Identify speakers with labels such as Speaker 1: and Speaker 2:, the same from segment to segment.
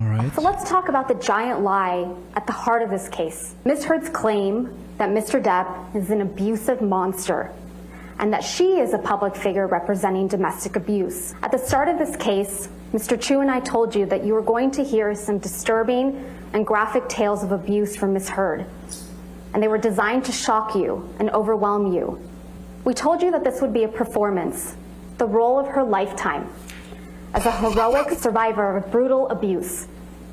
Speaker 1: All right.
Speaker 2: So let's talk about the giant lie at the heart of this case. Ms. Heard's claim that Mr. Depp is an abusive monster and that she is a public figure representing domestic abuse. At the start of this case, Mr. Chu and I told you that you were going to hear some disturbing and graphic tales of abuse from Ms. Heard, and they were designed to shock you and overwhelm you. We told you that this would be a performance, the role of her lifetime, as a heroic survivor of brutal abuse.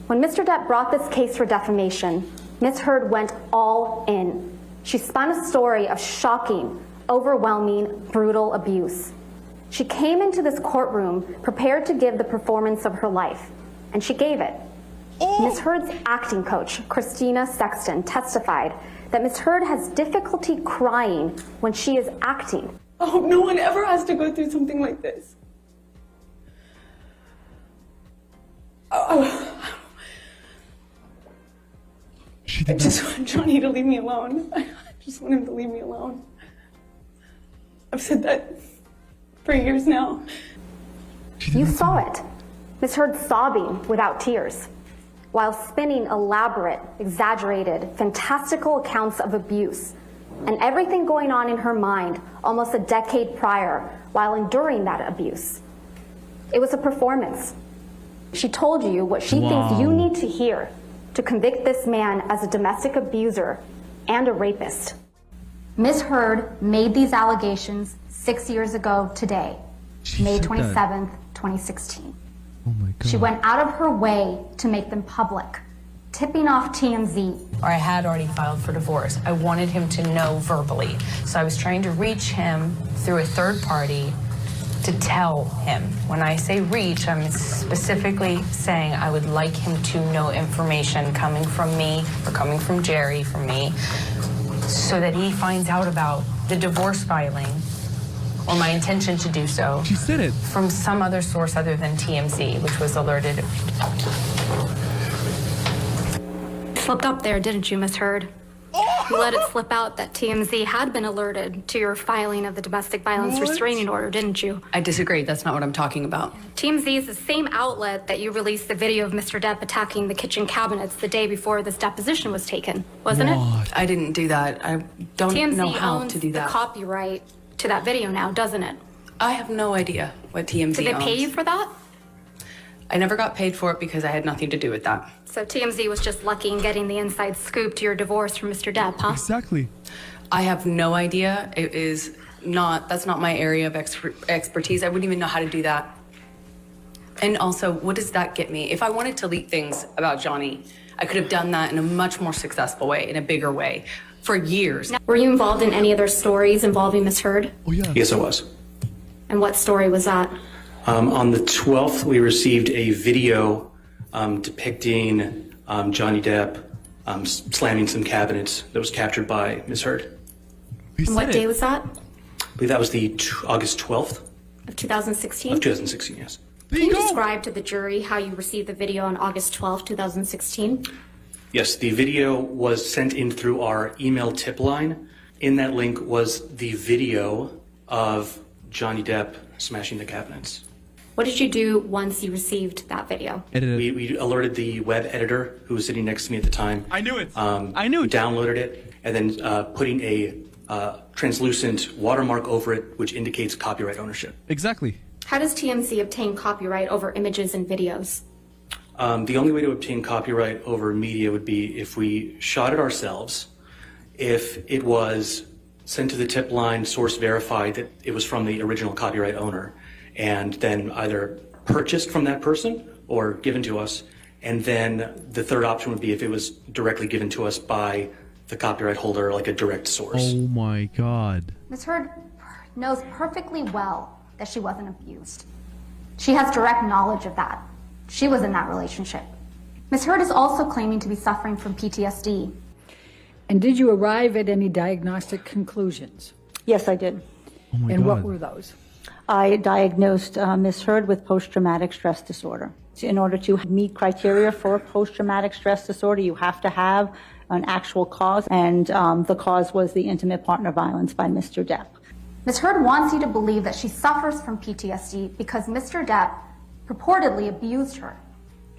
Speaker 2: When Mr. Depp brought this case for defamation, Ms. Heard went all in. She spun a story of shocking, overwhelming, brutal abuse. She came into this courtroom prepared to give the performance of her life, and she gave it. Ms. Heard's acting coach, Christina Sexton, testified that Ms. Heard has difficulty crying when she is acting.
Speaker 3: I hope no one ever has to go through something like this. I just want Johnny to leave me alone. I just want him to leave me alone. I've said that for years now.
Speaker 2: You saw it. Ms. Heard sobbing without tears, while spinning elaborate, exaggerated, fantastical accounts of abuse and everything going on in her mind almost a decade prior while enduring that abuse. It was a performance. She told you what she thinks you need to hear to convict this man as a domestic abuser and a rapist. Ms. Heard made these allegations 6 years ago today, May 27th, 2016.
Speaker 1: Oh my God.
Speaker 2: She went out of her way to make them public, tipping off TMZ.
Speaker 4: Or I had already filed for divorce. I wanted him to know verbally. So I was trying to reach him through a third party to tell him. When I say reach, I'm specifically saying I would like him to know information coming from me or coming from Jerry, from me, so that he finds out about the divorce filing or my intention to do so.
Speaker 1: She said it.
Speaker 4: From some other source other than TMZ, which was alerted.
Speaker 2: Slipped up there, didn't you, Ms. Heard? You let it slip out that TMZ had been alerted to your filing of the domestic violence restraining order, didn't you?
Speaker 3: I disagree. That's not what I'm talking about.
Speaker 2: TMZ is the same outlet that you released the video of Mr. Depp attacking the kitchen cabinets the day before this deposition was taken, wasn't it?
Speaker 3: I didn't do that. I don't know how
Speaker 2: owns
Speaker 3: to do
Speaker 2: the
Speaker 3: that.
Speaker 2: copyright to that video now, doesn't it?
Speaker 3: I have no idea what TMZ
Speaker 2: Did they
Speaker 3: owns.
Speaker 2: pay you for that?
Speaker 3: I never got paid for it because I had nothing to do with that.
Speaker 2: So TMZ was just lucky in getting the inside scoop to your divorce from Mr. Depp, huh?
Speaker 1: Exactly.
Speaker 3: I have no idea. It is not, that's not my area of expertise. I wouldn't even know how to do that. And also, what does that get me? If I wanted to leak things about Johnny, I could have done that in a much more successful way, in a bigger way, for years.
Speaker 2: Now, were you involved in any other stories involving Ms. Heard?
Speaker 1: Oh yeah.
Speaker 5: Yes, I was.
Speaker 2: And what story was that?
Speaker 5: On the 12th, we received a video depicting Johnny Depp slamming some cabinets that was captured by Ms. Heard.
Speaker 2: And what day was that?
Speaker 5: I believe that was the August 12th
Speaker 2: Of 2016?
Speaker 5: of 2016, yes.
Speaker 2: Can you describe to the jury how you received the video on August 12th, 2016?
Speaker 5: Yes, the video was sent in through our email tip line. In that link was the video of Johnny Depp smashing the cabinets.
Speaker 2: What did you do once you received that video?
Speaker 5: We alerted the web editor who was sitting next to me at the time.
Speaker 1: I knew it.
Speaker 5: I knew it. Downloaded it and then putting a translucent watermark over it, which indicates copyright ownership.
Speaker 1: Exactly.
Speaker 2: How does TMZ obtain copyright over images and videos?
Speaker 5: The only way to obtain copyright over media would be if we shot it ourselves, if it was sent to the tip line, source verified that it was from the original copyright owner, and then either purchased from that person or given to us. And then the third option would be if it was directly given to us by the copyright holder, like a direct source.
Speaker 1: Oh my God.
Speaker 2: Ms. Heard knows perfectly well that she wasn't abused. She has direct knowledge of that. She was in that relationship. Ms. Heard is also claiming to be suffering from PTSD.
Speaker 6: And did you arrive at any diagnostic conclusions?
Speaker 7: Yes, I did.
Speaker 1: Oh my
Speaker 6: And
Speaker 1: God.
Speaker 6: what were those?
Speaker 7: I diagnosed Ms. Heard with post-traumatic stress disorder. So in order to meet criteria for post-traumatic stress disorder, you have to have an actual cause, and the cause was the intimate partner violence by Mr. Depp.
Speaker 2: Ms. Heard wants you to believe that she suffers from PTSD because Mr. Depp purportedly abused her.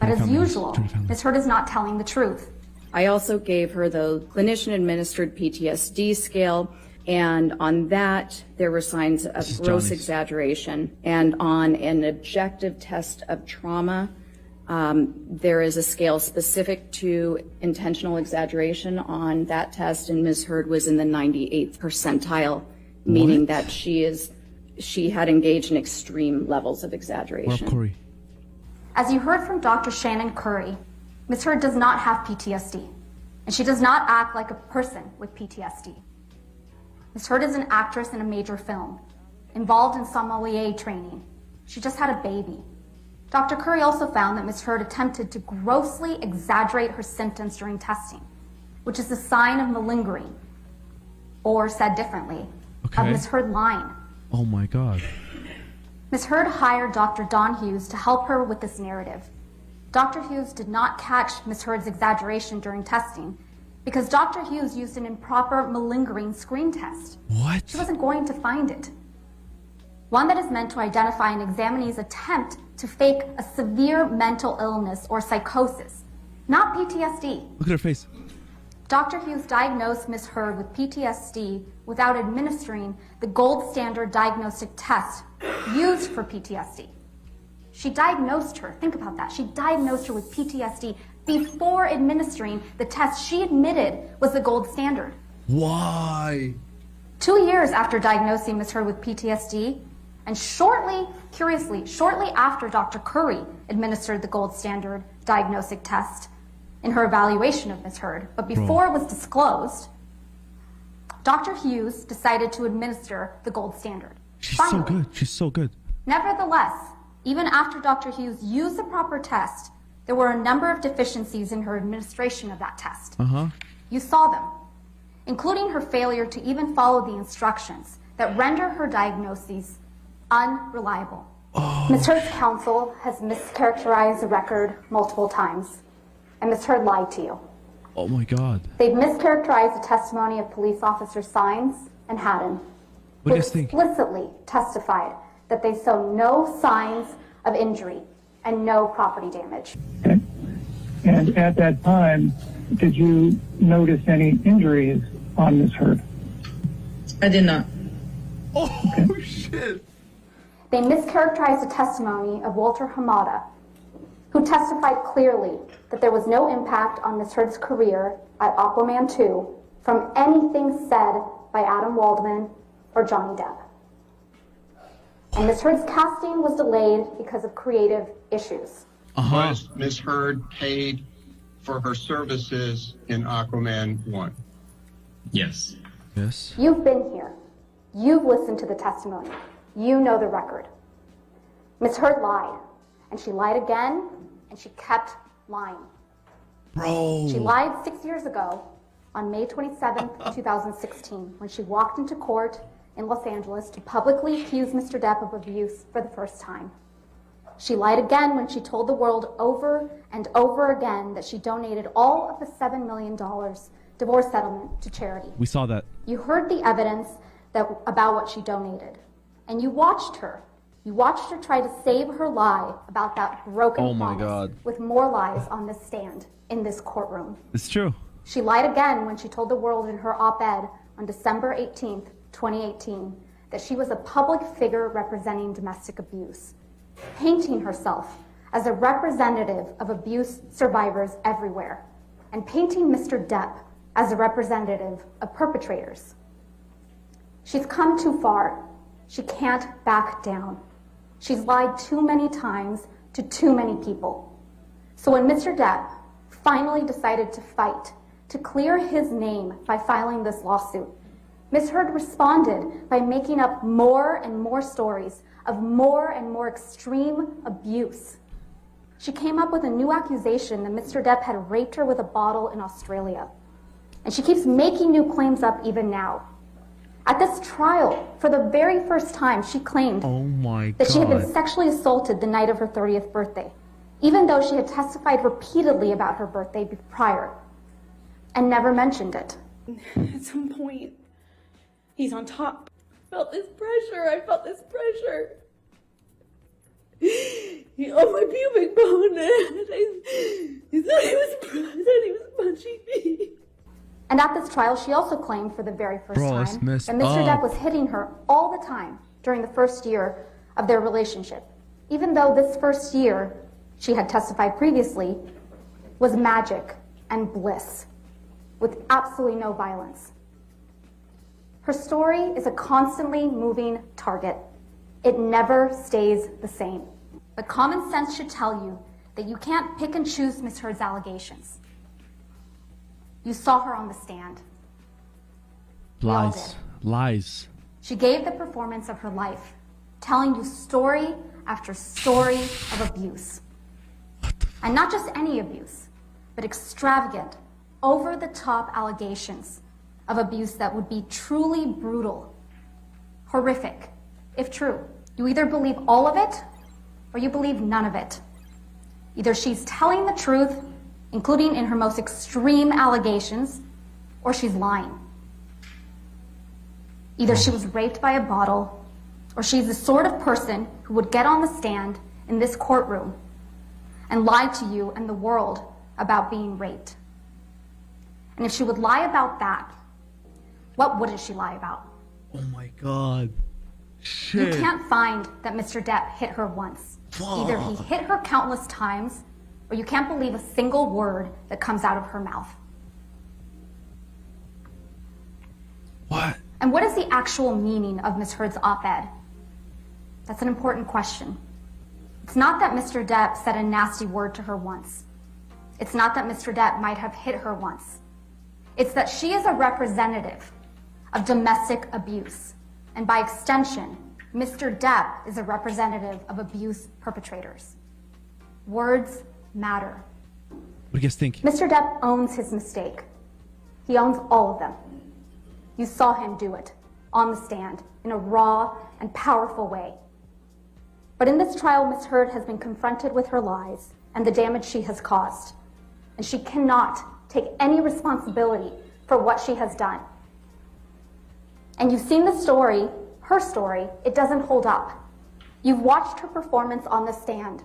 Speaker 2: But as usual, Ms. Heard is not telling the truth.
Speaker 8: I also gave her the clinician-administered PTSD scale, and on that, there were signs of gross exaggeration. And on an objective test of trauma, there is a scale specific to intentional exaggeration on that test, and Ms. Heard was in the 98th percentile, meaning that she had engaged in extreme levels of exaggeration.
Speaker 2: As you heard from Dr. Shannon Curry, Ms. Heard does not have PTSD, and she does not act like a person with PTSD. Ms. Heard is an actress in a major film, involved in sommelier training. She just had a baby. Dr. Curry also found that Ms. Heard attempted to grossly exaggerate her symptoms during testing, which is a sign of malingering, or said differently, of Ms. Heard lying.
Speaker 1: Oh my God.
Speaker 2: Ms. Heard hired Dr. Don Hughes to help her with this narrative. Dr. Hughes did not catch Ms. Heard's exaggeration during testing because Dr. Hughes used an improper malingering screen test.
Speaker 1: What?
Speaker 2: She wasn't going to find it. One that is meant to identify an examinee's attempt to fake a severe mental illness or psychosis, not PTSD.
Speaker 1: Look at her face.
Speaker 2: Dr. Hughes diagnosed Ms. Heard with PTSD without administering the gold standard diagnostic test used for PTSD. She diagnosed her, think about that, she diagnosed her with PTSD before administering the test she admitted was the gold standard.
Speaker 1: Why?
Speaker 2: 2 years after diagnosing Ms. Heard with PTSD, and curiously, shortly after Dr. Curry administered the gold standard diagnostic test in her evaluation of Ms. Heard, but before it was disclosed, Dr. Hughes decided to administer the gold standard.
Speaker 1: She's
Speaker 2: Finally.
Speaker 1: so good. She's so good.
Speaker 2: Nevertheless, even after Dr. Hughes used the proper test, there were a number of deficiencies in her administration of that test. You saw them, including her failure to even follow the instructions that render her diagnoses unreliable. Ms. Heard's counsel has mischaracterized the record multiple times, and Ms. Heard lied to you.
Speaker 1: Oh my God.
Speaker 2: They've mischaracterized the testimony of police officer Sines and Haddon,
Speaker 1: What do
Speaker 2: who
Speaker 1: you think?
Speaker 2: explicitly testified that they saw no signs of injury and no property damage.
Speaker 9: Okay. And at that time, did you notice any injuries on Ms. Heard?
Speaker 10: I did not.
Speaker 1: Oh, shit.
Speaker 2: They mischaracterized the testimony of Walter Hamada, who testified clearly that there was no impact on Ms. Heard's career at Aquaman 2 from anything said by Adam Waldman or Johnny Depp. And Ms. Heard's casting was delayed because of creative issues.
Speaker 11: Was Ms. Heard paid for her services in Aquaman 1?
Speaker 10: Yes.
Speaker 1: Yes.
Speaker 2: You've been here. You've listened to the testimony. You know the record. Ms. Heard lied, and she lied again, and she kept lying.
Speaker 1: Bro.
Speaker 2: She lied 6 years ago on May 27th, 2016, when she walked into court in Los Angeles to publicly accuse Mr. Depp of abuse for the first time. She lied again when she told the world over and over again that she donated all of the $7 million divorce settlement to charity.
Speaker 1: We saw that.
Speaker 2: You heard the evidence about what she donated, and you watched her. You watched her try to save her lie about that broken
Speaker 1: Oh my
Speaker 2: promise
Speaker 1: God.
Speaker 2: with more lies on this stand in this courtroom.
Speaker 1: It's true.
Speaker 2: She lied again when she told the world in her op-ed on December 18th, 2018, that she was a public figure representing domestic abuse, painting herself as a representative of abuse survivors everywhere, and painting Mr. Depp as a representative of perpetrators. She's come too far. She can't back down. She's lied too many times to too many people. So when Mr. Depp finally decided to fight to clear his name by filing this lawsuit, Ms. Heard responded by making up more and more stories of more and more extreme abuse. She came up with a new accusation that Mr. Depp had raped her with a bottle in Australia. And she keeps making new claims up even now. At this trial, for the very first time, she claimed that she had been sexually assaulted the night of her 30th birthday, even though she had testified repeatedly about her birthday prior and never mentioned it.
Speaker 12: At some point, he's on top. I felt this pressure. He on my pubic bone, and he thought he was punching me.
Speaker 2: And at this trial, she also claimed for the very first
Speaker 1: Bro, it's
Speaker 2: time
Speaker 1: messed
Speaker 2: that Mr.
Speaker 1: up.
Speaker 2: Depp was hitting her all the time during the first year of their relationship, even though this first year, she had testified previously, was magic and bliss, with absolutely no violence. Her story is a constantly moving target. It never stays the same. But common sense should tell you that you can't pick and choose Ms. Heard's allegations. You saw her on the stand. We all
Speaker 1: Lies.
Speaker 2: did.
Speaker 1: Lies.
Speaker 2: She gave the performance of her life, telling you story after story of abuse. And not just any abuse, but extravagant, over-the-top allegations of abuse that would be truly brutal, horrific, if true. You either believe all of it, or you believe none of it. Either she's telling the truth, including in her most extreme allegations, or she's lying. Either she was raped by a bottle, or she's the sort of person who would get on the stand in this courtroom and lie to you and the world about being raped. And if she would lie about that, what wouldn't she lie about?
Speaker 1: Oh my god.
Speaker 2: You
Speaker 1: Shit.
Speaker 2: can't find that Mr. Depp hit her once. Either he hit her countless times, or you can't believe a single word that comes out of her mouth.
Speaker 1: What?
Speaker 2: And what is the actual meaning of Ms. Heard's op-ed? That's an important question. It's not that Mr. Depp said a nasty word to her once. It's not that Mr. Depp might have hit her once. It's that she is a representative of domestic abuse. And by extension, Mr. Depp is a representative of abuse perpetrators. Words matter.
Speaker 1: What do you guys think?
Speaker 2: Mr. Depp owns his mistake. He owns all of them. You saw him do it on the stand in a raw and powerful way. But in this trial, Ms. Heard has been confronted with her lies and the damage she has caused. And she cannot take any responsibility for what she has done. And you've seen the story, her story, it doesn't hold up. You've watched her performance on the stand.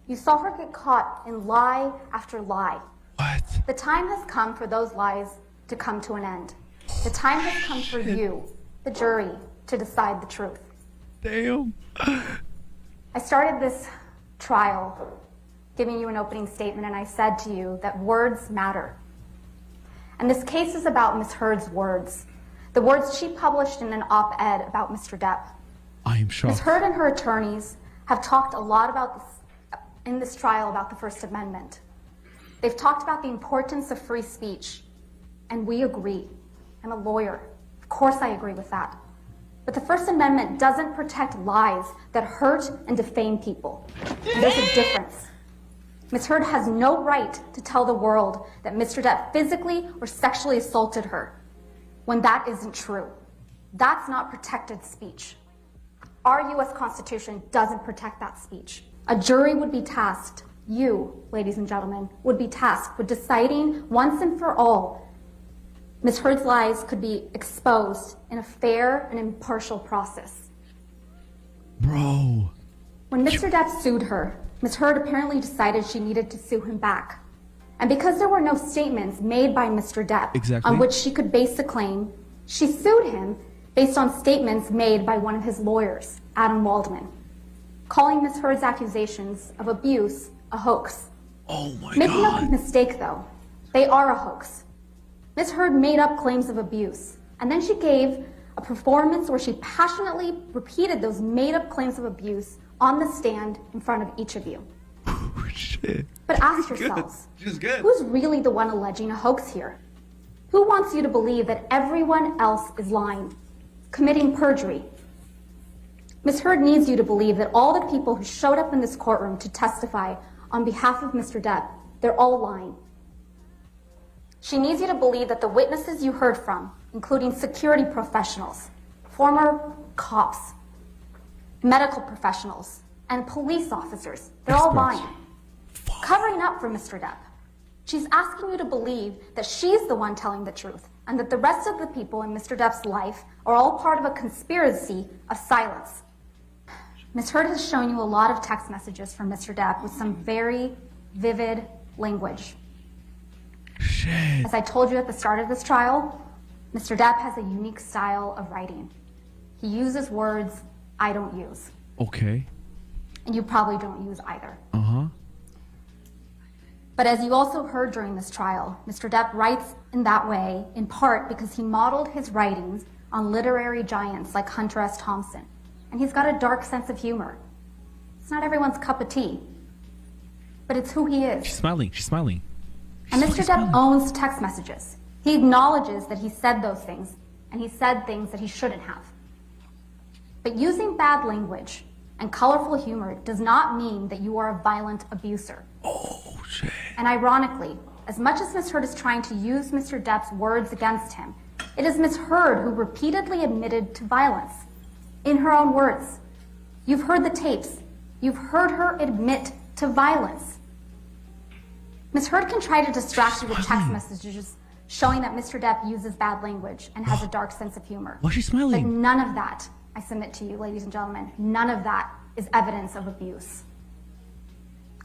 Speaker 2: You saw her get caught in lie after lie.
Speaker 1: What?
Speaker 2: The time has come for those lies to come to an end. The time has come for you, the jury, to decide the truth.
Speaker 1: Damn.
Speaker 2: I started this trial giving you an opening statement, and I said to you that words matter. And this case is about Ms. Heard's words, the words she published in an op-ed about Mr. Depp.
Speaker 1: I am
Speaker 2: Ms.
Speaker 1: shocked.
Speaker 2: Heard and her attorneys have talked a lot about this in this trial about the First Amendment. They've talked about the importance of free speech, and we agree. I'm a lawyer. Of course I agree with that. But the First Amendment doesn't protect lies that hurt and defame people. There's a difference. Ms. Heard has no right to tell the world that Mr. Depp physically or sexually assaulted her when that isn't true. That's not protected speech. Our U.S. Constitution doesn't protect that speech. A jury would be tasked, you, ladies and gentlemen, would be tasked with deciding once and for all Ms. Heard's lies could be exposed in a fair and impartial process.
Speaker 1: Bro.
Speaker 2: When Mr. Depp sued her, Ms. Heard apparently decided she needed to sue him back. And because there were no statements made by Mr. Depp on which she could base a claim, she sued him based on statements made by one of his lawyers, Adam Waldman, calling Ms. Heard's accusations of abuse a hoax.
Speaker 1: Oh my
Speaker 2: Make no
Speaker 1: god.
Speaker 2: mistake though, they are a hoax. Ms. Heard made up claims of abuse, and then she gave a performance where she passionately repeated those made-up claims of abuse on the stand in front of each of you.
Speaker 1: Oh shit.
Speaker 2: But ask yourselves,
Speaker 1: She's good.
Speaker 2: who's really the one alleging a hoax here? Who wants you to believe that everyone else is lying, committing perjury? Ms. Heard needs you to believe that all the people who showed up in this courtroom to testify on behalf of Mr. Depp, they're all lying. She needs you to believe that the witnesses you heard from, including security professionals, former cops, medical professionals, and police officers, they're all lying, covering up for Mr. Depp. She's asking you to believe that she's the one telling the truth, and that the rest of the people in Mr. Depp's life are all part of a conspiracy of silence. Ms. Heard has shown you a lot of text messages from Mr. Depp with some very vivid language.
Speaker 1: Shit.
Speaker 2: As I told you at the start of this trial, Mr. Depp has a unique style of writing. He uses words I don't use,
Speaker 1: Okay.
Speaker 2: and you probably don't use either.
Speaker 1: Uh-huh.
Speaker 2: But as you also heard during this trial, Mr. Depp writes in that way, in part because he modeled his writings on literary giants like Hunter S. Thompson. And he's got a dark sense of humor. It's not everyone's cup of tea, but it's who he is.
Speaker 1: She's smiling. She's smiling.
Speaker 2: And Mr. Depp owns text messages. He acknowledges that he said those things, and he said things that he shouldn't have. But using bad language and colorful humor does not mean that you are a violent abuser.
Speaker 1: Oh, shit.
Speaker 2: And ironically, as much as Ms. Heard is trying to use Mr. Depp's words against him, it is Ms. Heard who repeatedly admitted to violence. In her own words. You've heard the tapes. You've heard her admit to violence. Ms. Heard can try to distract you with text messages showing that Mr. Depp uses bad language and has a dark sense of humor.
Speaker 1: Why is she
Speaker 2: But
Speaker 1: smiling?
Speaker 2: none of that, I submit to you, ladies and gentlemen, none of that is evidence of abuse.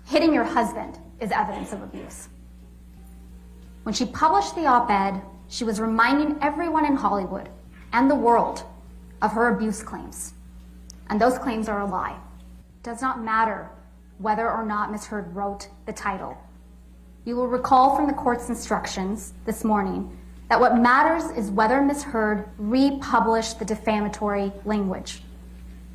Speaker 2: Hitting your husband is evidence of abuse. When she published the op-ed, she was reminding everyone in Hollywood and the world of her abuse claims. And those claims are a lie. It does not matter whether or not Ms. Heard wrote the title. You will recall from the court's instructions this morning that what matters is whether Ms. Heard republished the defamatory language.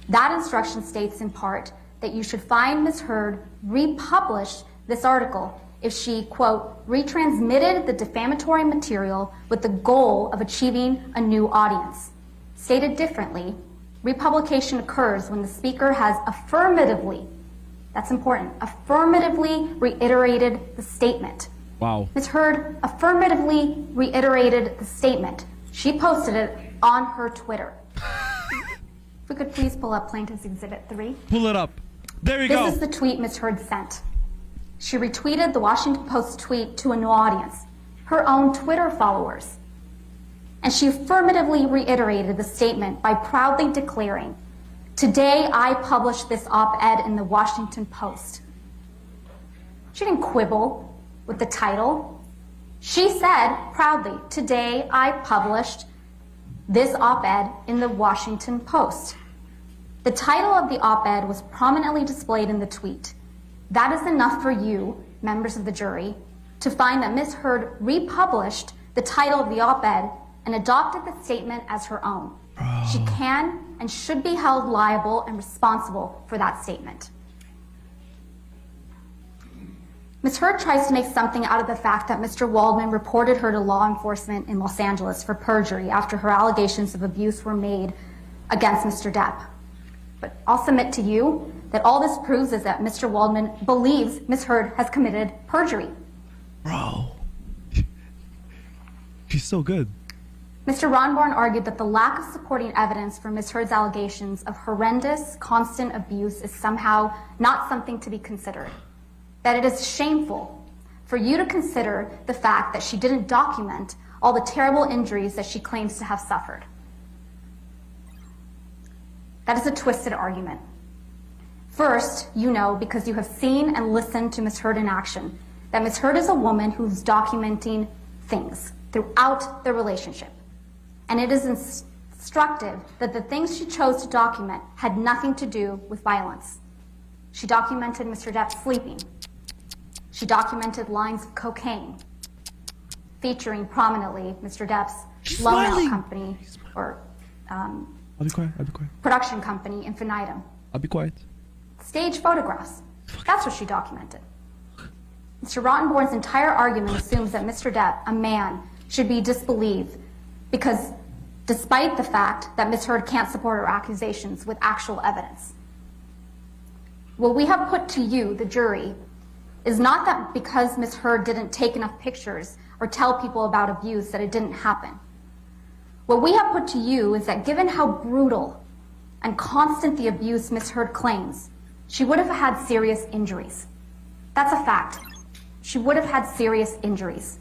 Speaker 2: That instruction states in part that you should find Ms. Heard republished this article if she, quote, retransmitted the defamatory material with the goal of achieving a new audience. Stated differently, republication occurs when the speaker has affirmatively, that's important, affirmatively reiterated the statement.
Speaker 1: Wow.
Speaker 2: Ms. Heard affirmatively reiterated the statement. She posted it on her Twitter. If we could please pull up Plaintiff's Exhibit 3.
Speaker 1: Pull it up. There you go.
Speaker 2: This is the tweet Ms. Heard sent. She retweeted the Washington Post tweet to a new audience, her own Twitter followers. And she affirmatively reiterated the statement by proudly declaring, "Today I published this op-ed in the Washington Post." She didn't quibble with the title. She said proudly, "Today I published this op-ed in the Washington Post." The title of the op-ed was prominently displayed in the tweet. That is enough for you, members of the jury, to find that Ms. Heard republished the title of the op-ed and adopted the statement as her own. She can and should be held liable and responsible for that statement. Ms. Heard tries to make something out of the fact that Mr. Waldman reported her to law enforcement in Los Angeles for perjury after her allegations of abuse were made against Mr. Depp. But I'll submit to you that all this proves is that Mr. Waldman believes Ms. Heard has committed perjury.
Speaker 1: Bro. She's so good.
Speaker 2: Mr. Ronborn argued that the lack of supporting evidence for Ms. Heard's allegations of horrendous, constant abuse is somehow not something to be considered. That it is shameful for you to consider the fact that she didn't document all the terrible injuries that she claims to have suffered. That is a twisted argument. First, you know, because you have seen and listened to Ms. Heard in action, that Ms. Heard is a woman who's documenting things throughout their relationship. And it is instructive that the things she chose to document had nothing to do with violence. She documented Mr. Depp sleeping. She documented lines of cocaine, featuring prominently Mr. Depp's loan-out company, or
Speaker 1: I'll be quiet. I'll be quiet.
Speaker 2: production company, Infinitum.
Speaker 1: I'll be quiet.
Speaker 2: Stage photographs. That's what she documented. Mr. Rottenborn's entire argument assumes that Mr. Depp, a man, should be disbelieved because despite the fact that Ms. Heard can't support her accusations with actual evidence. What we have put to you, the jury, is not that because Ms. Heard didn't take enough pictures or tell people about abuse that it didn't happen. What we have put to you is that given how brutal and constant the abuse Ms. Heard claims, she would have had serious injuries. That's a fact. She would have had serious injuries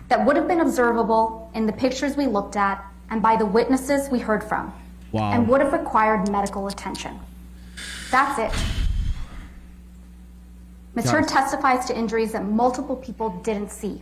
Speaker 2: that would have been observable in the pictures we looked at and by the witnesses we heard from,
Speaker 1: Wow.
Speaker 2: and would have required medical attention. That's it. Ms. Heard testifies to injuries that multiple people didn't see.